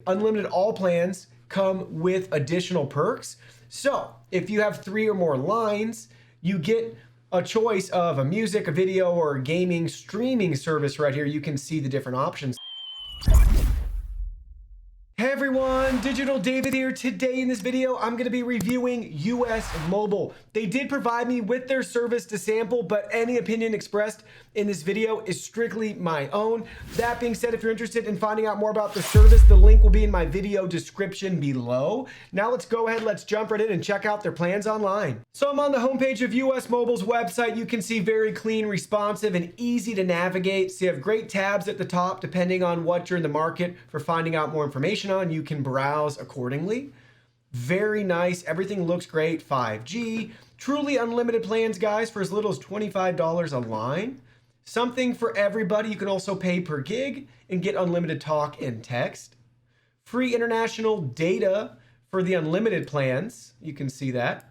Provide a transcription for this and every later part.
Unlimited all plans come with additional perks. So if you have 3 or more lines, you get a choice of a music, a video, or a gaming streaming service right here. You can see the different options. Hey everyone, Digital David here. Today in this video, I'm going to be reviewing US Mobile. They did provide me with their service to sample, but any opinion expressed in this video is strictly my own. That being said, if you're interested in finding out more about the service, the link will be in my video description below. Now let's go ahead, let's jump right in and check out their plans online. So I'm on the homepage of US Mobile's website. You can see very clean, responsive, and easy to navigate. So you have great tabs at the top depending on what you're in the market for finding out more information on. You can browse accordingly. Very nice. Everything looks great. 5G. Truly unlimited plans, guys, for as little as $25 a line. Something for everybody. You can also pay per gig and get unlimited talk and text. Free international data for the unlimited plans. You can see that.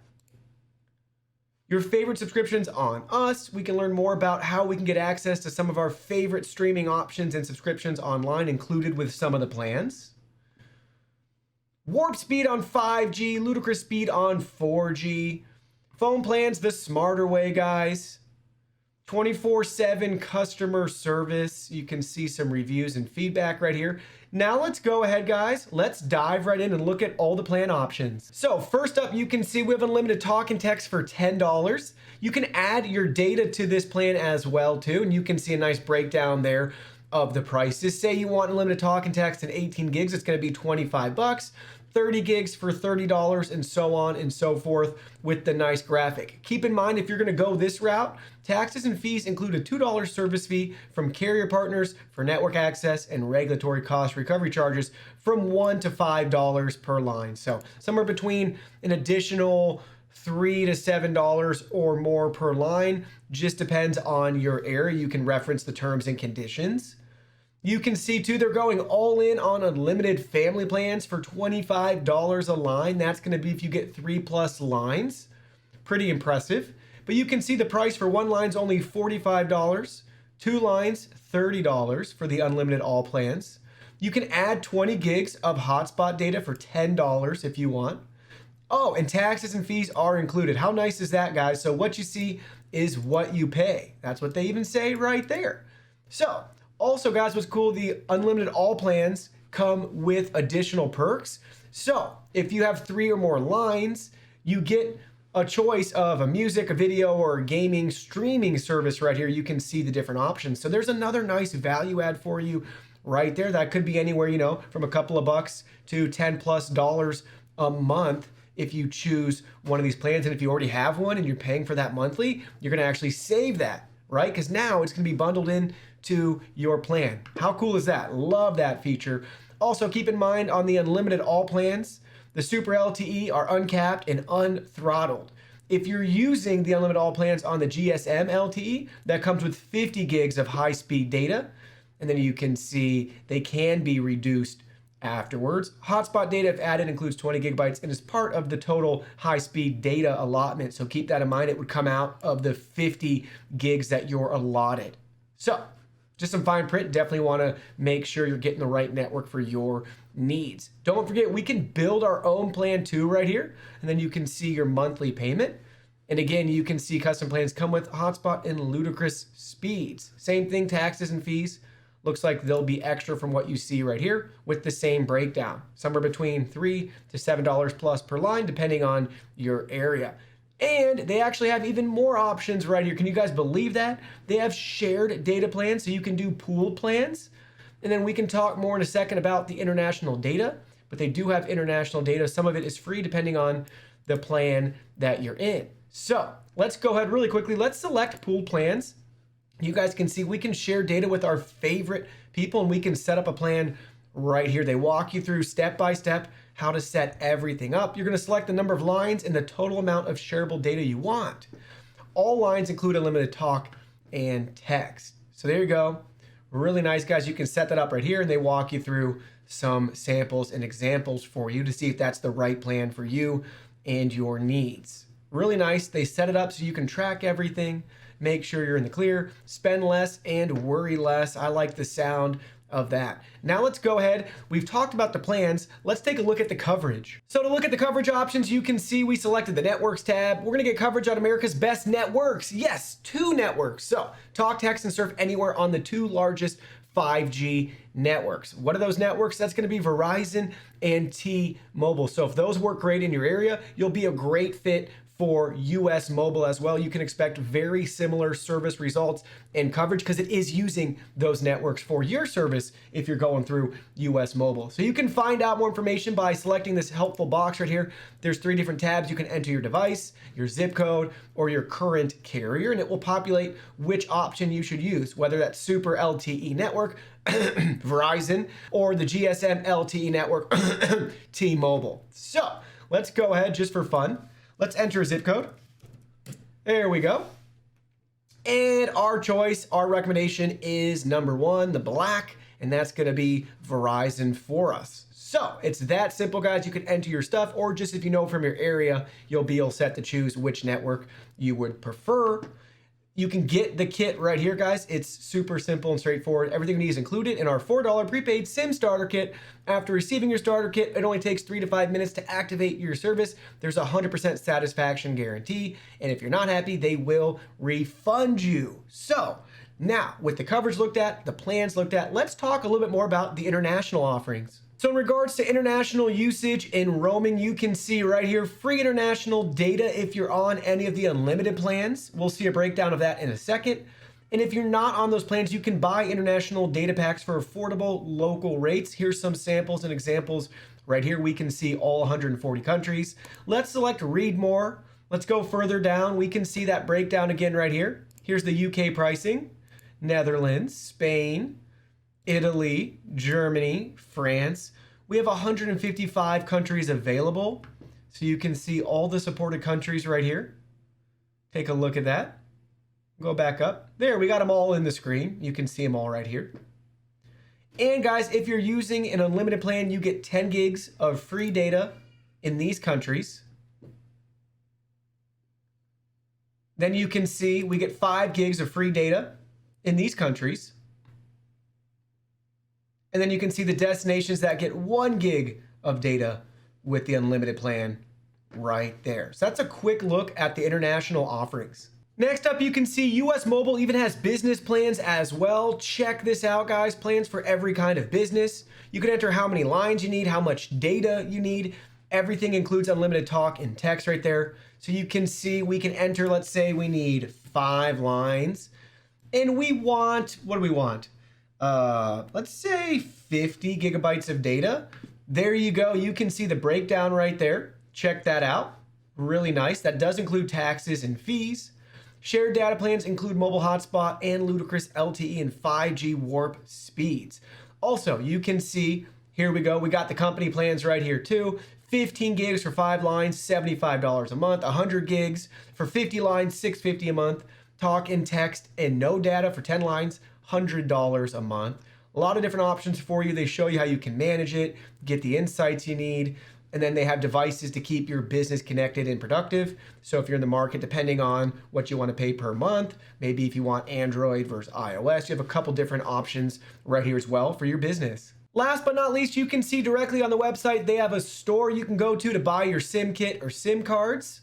Your favorite subscriptions on us. We can learn more about how we can get access to some of our favorite streaming options and subscriptions online included with some of the plans. Warp speed on 5G, ludicrous speed on 4G. Phone plans the smarter way, guys. 24/7 customer service. You can see some reviews and feedback right here. Now let's go ahead, guys. Let's dive right in and look at all the plan options. So first up, you can see we have unlimited talk and text for $10. You can add your data to this plan as well too, and you can see a nice breakdown there of the prices. Say you want unlimited talk and text and 18 gigs, it's going to be 25 bucks. 30 gigs for $30 and so on and so forth with the nice graphic. Keep in mind, if you're going to go this route, taxes and fees include a $2 service fee from carrier partners for network access and regulatory cost recovery charges from $1 to $5 per line. So somewhere between an additional $3 to $7 or more per line. Just depends on your area. You can reference the terms and conditions. You can see too, they're going all in on unlimited family plans for $25 a line. That's going to be if you get 3+ lines. Pretty impressive. But you can see the price for one line's only $45, 2 lines, $30 for the unlimited all plans. You can add 20 gigs of hotspot data for $10 if you want. Oh, and taxes and fees are included. How nice is that, guys? So what you see is what you pay. That's what they even say right there. So also, guys, what's cool, the unlimited all plans come with additional perks. So if you have 3 or more lines, you get a choice of a music, a video, or a gaming streaming service right here. You can see the different options. So there's another nice value add for you right there. That could be anywhere, you know, from a couple of bucks to $10+ a month if you choose one of these plans. And if you already have one and you're paying for that monthly, you're going to actually save that, right? Because now it's going to be bundled in to your plan. How cool is that? Love that feature. Also, keep in mind on the unlimited all plans, the Super LTE are uncapped and unthrottled. If you're using the unlimited all plans on the GSM LTE, that comes with 50 gigs of high-speed data. And then you can see they can be reduced afterwards. Hotspot data, if added, includes 20 gigabytes and is part of the total high-speed data allotment. So keep that in mind. It would come out of the 50 gigs that you're allotted. So just some fine print. Definitely want to make sure you're getting the right network for your needs. Don't forget, we can build our own plan too right here. And then you can see your monthly payment. And again, you can see custom plans come with hotspot and ludicrous speeds. Same thing, taxes and fees. Looks like they'll be extra from what you see right here with the same breakdown. Somewhere between $3 to $7+ per line, depending on your area. And they actually have even more options right here. Can you guys believe that? They have shared data plans, so you can do pooled plans. And then we can talk more in a second about the international data, but they do have international data. Some of it is free depending on the plan that you're in. So let's go ahead really quickly. Let's select pooled plans. You guys can see we can share data with our favorite people and we can set up a plan right here. They walk you through step by step how to set everything up. You're going to select the number of lines and the total amount of shareable data you want. All lines include unlimited talk and text. So there you go. Really nice, guys. You can set that up right here and they walk you through some samples and examples for you to see if that's the right plan for you and your needs. Really nice. They set it up so you can track everything, make sure you're in the clear, spend less and worry less. I like the sound of that. Now let's go ahead. We've talked about the plans. Let's take a look at the coverage. So to look at the coverage options, you can see we selected the networks tab. We're gonna get coverage on America's best networks. Yes, 2 networks. So talk, text, and surf anywhere on the 2 largest 5G networks. What are those networks? That's going to be Verizon and T-Mobile. So if those work great in your area, you'll be a great fit for US Mobile as well. You can expect very similar service results and coverage because it is using those networks for your service if you're going through US Mobile. So you can find out more information by selecting this helpful box right here. There's 3 different tabs. You can enter your device, your zip code, or your current carrier, and it will populate which option you should use, whether that's Super LTE network, Verizon, or the GSM LTE network, T-Mobile. So let's go ahead just for fun. Let's enter a zip code. There we go. And our choice, our recommendation is number 1, the black, and that's gonna be Verizon for us. So it's that simple, guys. You can enter your stuff, or just if you know from your area, you'll be all set to choose which network you would prefer. You can get the kit right here, guys. It's super simple and straightforward. Everything we need is included in our $4 prepaid SIM starter kit. After receiving your starter kit, it only takes 3 to 5 minutes to activate your service. There's a 100% satisfaction guarantee, and if you're not happy, they will refund you. So now, with the coverage looked at, the plans looked at, let's talk a little bit more about the international offerings. So in regards to international usage and roaming, you can see right here, free international data if you're on any of the unlimited plans. We'll see a breakdown of that in a second. And if you're not on those plans, you can buy international data packs for affordable local rates. Here's some samples and examples. Right here, we can see all 140 countries. Let's select read more. Let's go further down. We can see that breakdown again right here. Here's the UK pricing, Netherlands, Spain, Italy, Germany, France. We have 155 countries available. So you can see all the supported countries right here. Take a look at that. Go back up. There, we got them all in the screen. You can see them all right here. And guys, if you're using an unlimited plan, you get 10 gigs of free data in these countries. Then you can see we get 5 gigs of free data in these countries. And then you can see the destinations that get 1 gig of data with the unlimited plan right there. So that's a quick look at the international offerings. Next up, you can see US Mobile even has business plans as well. Check this out, guys. Plans for every kind of business. You can enter how many lines you need, how much data you need. Everything includes unlimited talk and text right there. So you can see we can enter, let's say we need 5 lines. And we want, what do we want? Let's say 50 gigabytes of data. There you go. You can see the breakdown right there. Check that out. Really nice. That does include taxes and fees. Shared data plans include mobile hotspot and ludicrous LTE and 5G warp speeds. Also, you can see, here we go. We got the company plans right here too. 15 gigs for 5 lines, $75 a month. 100 gigs for 50 lines, $650 a month. Talk and text and no data for 10 lines, $100 a month. A lot of different options for you. They show you how you can manage it, get the insights you need, and then they have devices to keep your business connected and productive. So if you're in the market, depending on what you want to pay per month, maybe if you want Android versus iOS, you have a couple different options right here as well for your business. Last but not least, you can see directly on the website, they have a store you can go to buy your SIM kit or SIM cards.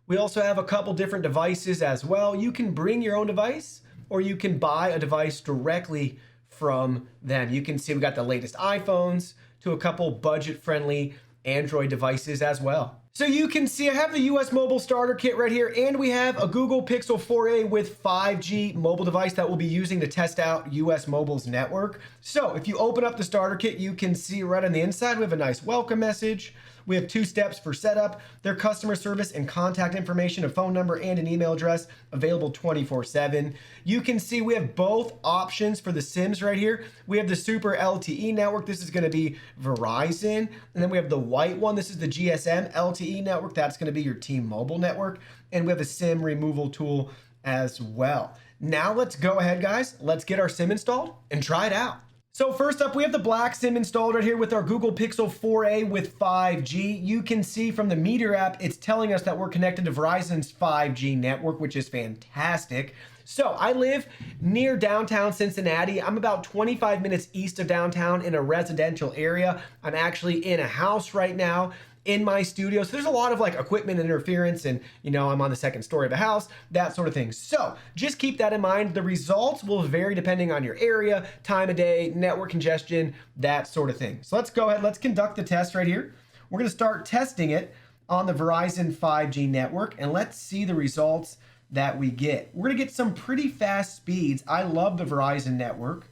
We also have a couple different devices as well. You can bring your own device, or you can buy a device directly from them. You can see we got the latest iPhones to a couple budget-friendly Android devices as well. So you can see I have the US Mobile starter kit right here, and we have a Google Pixel 4a with 5G mobile device that we'll be using to test out US Mobile's network. So if you open up the starter kit, you can see right on the inside, we have a nice welcome message. We have 2 steps for setup, their customer service and contact information, a phone number and an email address available 24/7. You can see we have both options for the SIMs right here. We have the Super LTE network. This is going to be Verizon. And then we have the white one. This is the GSM LTE network. That's going to be your T-Mobile network. And we have a SIM removal tool as well. Now let's go ahead, guys. Let's get our SIM installed and try it out. So first up, we have the black SIM installed right here with our Google Pixel 4a with 5G. You can see from the Meter app, it's telling us that we're connected to Verizon's 5G network, which is fantastic. So I live near downtown Cincinnati. I'm about 25 minutes east of downtown in a residential area. I'm actually in a house right now in my studio. So there's a lot of like equipment interference and, you know, I'm on the second story of a house, that sort of thing. So just keep that in mind. The results will vary depending on your area, time of day, network congestion, that sort of thing. So let's go ahead. Let's conduct the test right here. We're going to start testing it on the Verizon 5G network and let's see the results that we get. We're going to get some pretty fast speeds. I love the Verizon network,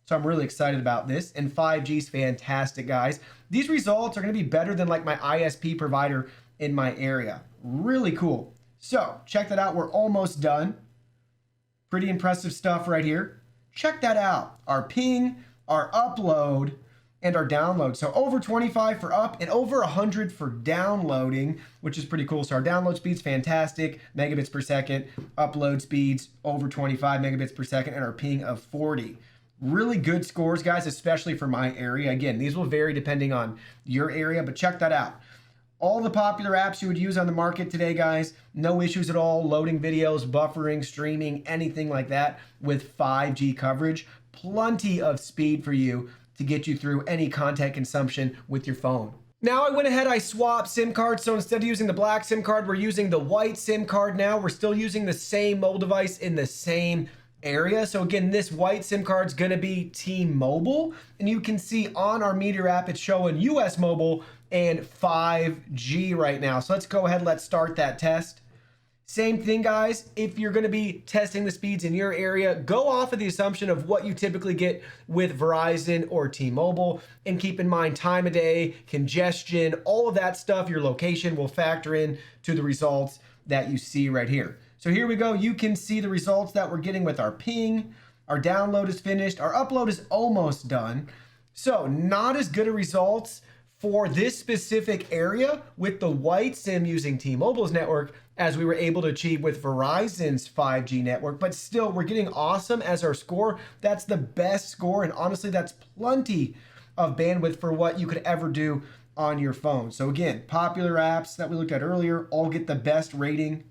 so I'm really excited about this. And 5G is fantastic, guys. These results are going to be better than like my ISP provider in my area. Really cool. So check that out. We're almost done. Pretty impressive stuff right here. Check that out. Our ping, our upload, and our download. So over 25 for up and over 100 for downloading, which is pretty cool. So our download speed's fantastic, megabits per second, upload speeds over 25 megabits per second, and our ping of 40. Really good scores, guys, especially for my area. Again, these will vary depending on your area, but check that out. All the popular apps you would use on the market today, guys, no issues at all. Loading videos, buffering, streaming, anything like that with 5G coverage. Plenty of speed for you to get you through any content consumption with your phone. Now I went ahead, I swapped SIM cards. So instead of using the black SIM card, we're using the white SIM card now. We're still using the same mobile device in the same area. So again, this white SIM card is going to be T-Mobile, and you can see on our Meteor app, it's showing US mobile and 5G right now. So let's go ahead, let's start that test. Same thing, guys. If you're going to be testing the speeds in your area, go off of the assumption of what you typically get with Verizon or T-Mobile, and keep in mind time of day, congestion, all of that stuff, your location will factor in to the results that you see right here. So here we go. You can see the results that we're getting with our ping. Our download is finished. Our upload is almost done. So not as good a results for this specific area with the white SIM using T-Mobile's network as we were able to achieve with Verizon's 5G network, but still we're getting awesome as our score. That's the best score, and honestly, that's plenty of bandwidth for what you could ever do on your phone. So again, popular apps that we looked at earlier all get the best rating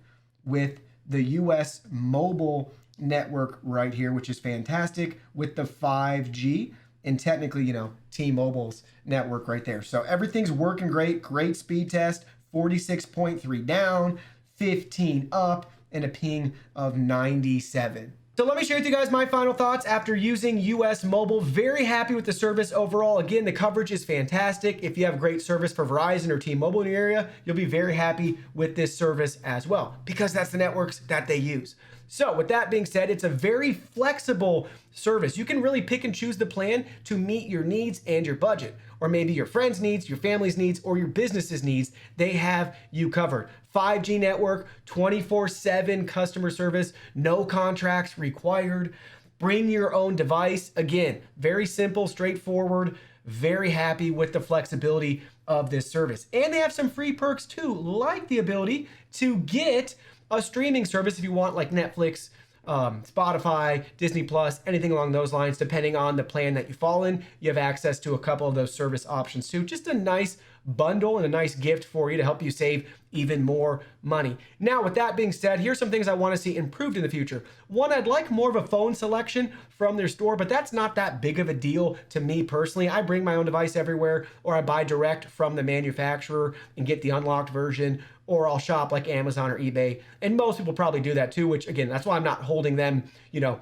with the US mobile network right here, which is fantastic with the 5G and technically, you know, T-Mobile's network right there. So everything's working great. Great speed test, 46.3 down, 15 up, and a ping of 97. So let me share with you guys my final thoughts after using US Mobile. Very happy with the service overall. Again, the coverage is fantastic. If you have great service for Verizon or T-Mobile in your area, you'll be very happy with this service as well, because that's the networks that they use. So with that being said, it's a very flexible service. You can really pick and choose the plan to meet your needs and your budget, or maybe your friends' needs, your family's needs, or your business's needs. They have you covered. 5G network, 24/7 customer service, no contracts required. Bring your own device. Again, very simple, straightforward. Very happy with the flexibility of this service. And they have some free perks too, like the ability to get a streaming service if you want, like Netflix, Spotify, Disney Plus, anything along those lines. Depending on the plan that you fall in, you have access to a couple of those service options too. Just a nice bundle and a nice gift for you to help you save even more money. Now, with that being said, here's some things I want to see improved in the future. One, I'd like more of a phone selection from their store, but that's not that big of a deal to me personally. I bring my own device everywhere, or I buy direct from the manufacturer and get the unlocked version, or I'll shop like Amazon or eBay. And most people probably do that too, which again, that's why I'm not holding them, you know,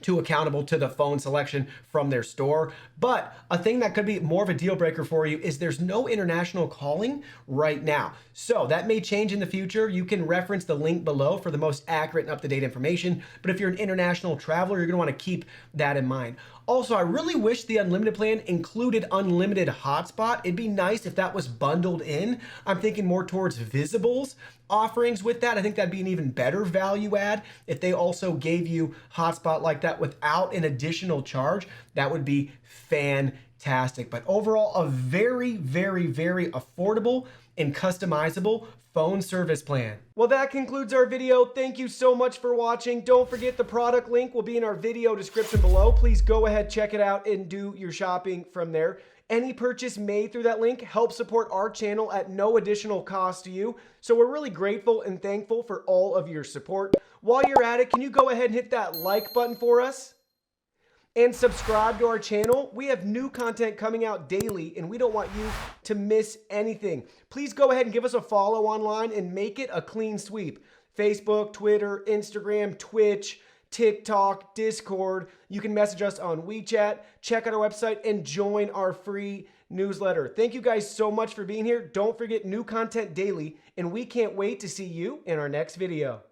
too accountable to the phone selection from their store. But a thing that could be more of a deal breaker for you is there's no international calling right now. So that may change in the future. You can reference the link below for the most accurate and up-to-date information. But if you're an international traveler, you're gonna wanna keep that in mind. Also, I really wish the unlimited plan included unlimited hotspot. It'd be nice if that was bundled in. I'm thinking more towards Visible's offerings with that. I think that'd be an even better value add. If they also gave you hotspot like that without an additional charge, that would be fantastic. But overall, a very, very, very affordable and customizable phone service plan. Well, that concludes our video. Thank you so much for watching. Don't forget the product link will be in our video description below. Please go ahead, check it out, and do your shopping from there. Any purchase made through that link helps support our channel at no additional cost to you. So we're really grateful and thankful for all of your support. While you're at it, can you go ahead and hit that like button for us? And subscribe to our channel. We have new content coming out daily, and we don't want you to miss anything. Please go ahead and give us a follow online and make it a clean sweep. Facebook, Twitter, Instagram, Twitch, TikTok, Discord. You can message us on WeChat, check out our website, and join our free newsletter. Thank you guys so much for being here. Don't forget, new content daily, and we can't wait to see you in our next video.